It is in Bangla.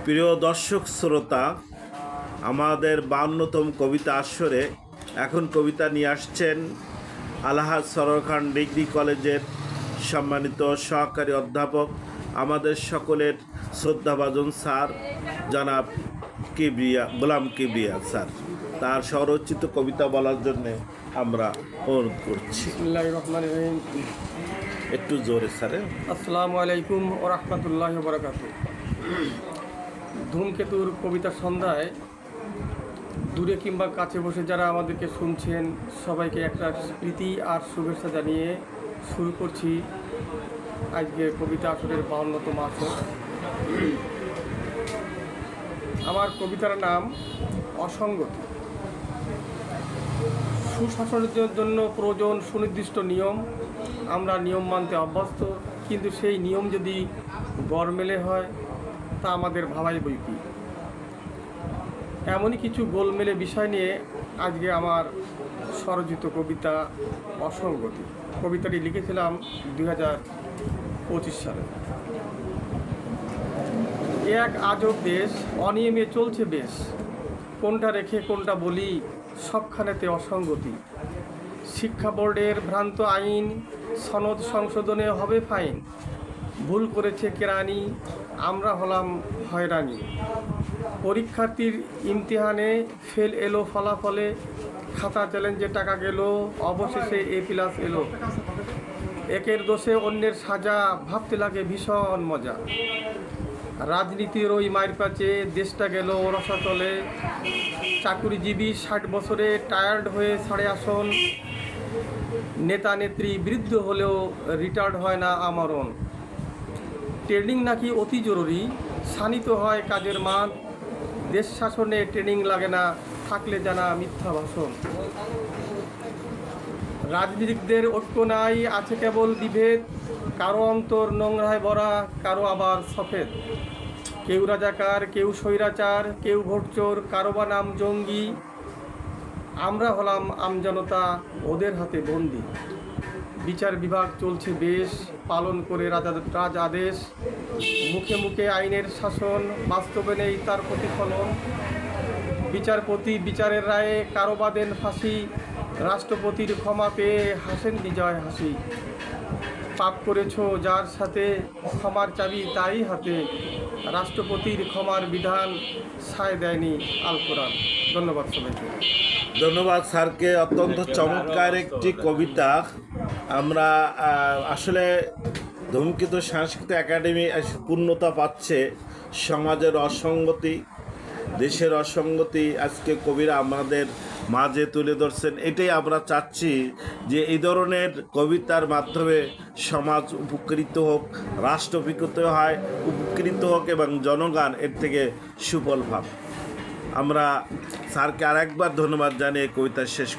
প্রিয় দর্শক শ্রোতা, আমাদের 52তম কবিতা আসরে এখন কবিতা নিয়ে আসছেন আলহাজ সরওয়ার খান ডিগ্রি কলেজের সম্মানিত সহকারী অধ্যাপক, আমাদের সকলের শ্রদ্ধাভাজন স্যার জনাব গোলাম কিবরিয়া স্যার। তার স্বরচিত কবিতা বলার জন্যে আমরা অনুরোধ করছি। বিসমিল্লাহির রহমানির রহিম। একটু জোরে স্যারে। আসসালামু আলাইকুম ওয়া রাহমাতুল্লাহি ওয়া বারাকাতুহু। ধূমকেতুর কবিতা সন্ধ্যায় দূরে কিংবা কাছে বসে যারা আমাদেরকে শুনছেন সবাইকে একটা প্রীতি আর শুভেচ্ছা জানিয়ে শুরু করছি আজকে কবিতা আসরের 52তম আসর। আমার কবিতার নাম অসঙ্গতি। সুশাসনের জন্য প্রয়োজন সুনির্দিষ্ট নিয়ম। আমরা নিয়ম মানতে অভ্যস্ত, কিন্তু সেই নিয়ম যদি গরমেলে হয় তা আমাদের ভাবাই বই কি। এমনই কিছু গোলমেলে বিষয় নিয়ে আজকে আমার স্বরচিত কবিতা অসঙ্গতি। কবিতাটি লিখেছিলাম 2025 সালে। এক আজব দেশ, অনিয়মে চলছে বেশ, কোনটা রেখে কোনটা বলি, সবখানেতে অসঙ্গতি। শিক্ষা বোর্ডের ভ্রান্ত আইন, সনদ সংশোধনে হবে ফাইন। ভুল করেছে কেরানি, আমরা হলাম হয়রানি। পরীক্ষার্থীর ইমতিহানে ফেল এলো ফলাফলে, খাতা চ্যালেঞ্জে টাকা গেল, অবশেষে A+ এলো। একের দোষে অন্যের সাজা, ভাবতে লাগে ভীষণ মজা। রাজনীতির ওই মায়ের পাচে দেশটা গেল রসাতলে। চাকুরিজীবী 60 বছরে টায়ার্ড হয়ে ছাড়ে আসন। নেতা নেত্রী বৃদ্ধ হলেও রিটায়ার্ড হয় না আমরণ। ট্রেনিং নাকি অতি জরুরি, শানিত হয় কাজের মান। দেশ শাসনে ট্রেনিং লাগে না, থাকলে জানা মিথ্যা ভাষণ। রাজনীতিকদের ঐক্য নাই, আছে কেবল বিভেদ। কারো অন্তর নোংরায় ভরা, কারো আবার সফেদ। কেউ রাজাকার, কেউ স্বৈরাচার, কেউ ভোটচোর, কারো বা নাম জঙ্গি। আমরা হলাম আমজনতা, ওদের হাতে বন্দি। বিচার বিভাগ চলছে বেশ, পালন করে রাজ আদেশ। মুখে মুখে আইনের শাসন, বাস্তবে নেই তার প্রতিফলন। বিচারপতি বিচারের রায়ে কারো বা দেন ফাঁসি। রাষ্ট্রপতির ক্ষমা পেয়ে হাসেন বিজয় হাসি। পাপ করেছ যার সাথে, ক্ষমার চাবি তাই হাতে। রাষ্ট্রপতির ক্ষমার বিধান, সায় দেয়নি আল কোরআন। ধন্যবাদ সবাইকে। ধন্যবাদ স্যারকে। অত্যন্ত চমৎকার একটি কবিতা। আমরা আসলে ধূমকেতু সাংস্কৃতিক একাডেমি পূর্ণতা পাচ্ছে। সমাজের অসঙ্গতি, দেশের অসঙ্গতি আজকে কবিরা আমাদের মাঝে তুলে ধরছেন। এটাই আমরা চাচ্ছি যে এই ধরনের কবিতার মাধ্যমে সমাজ উপকৃত হোক, রাষ্ট্র উপকৃত হোক এবং জনগণ এর থেকে সুফল পাক। আমরা স্যারকে আরেকবার ধন্যবাদ জানিয়ে কবিতা শেষ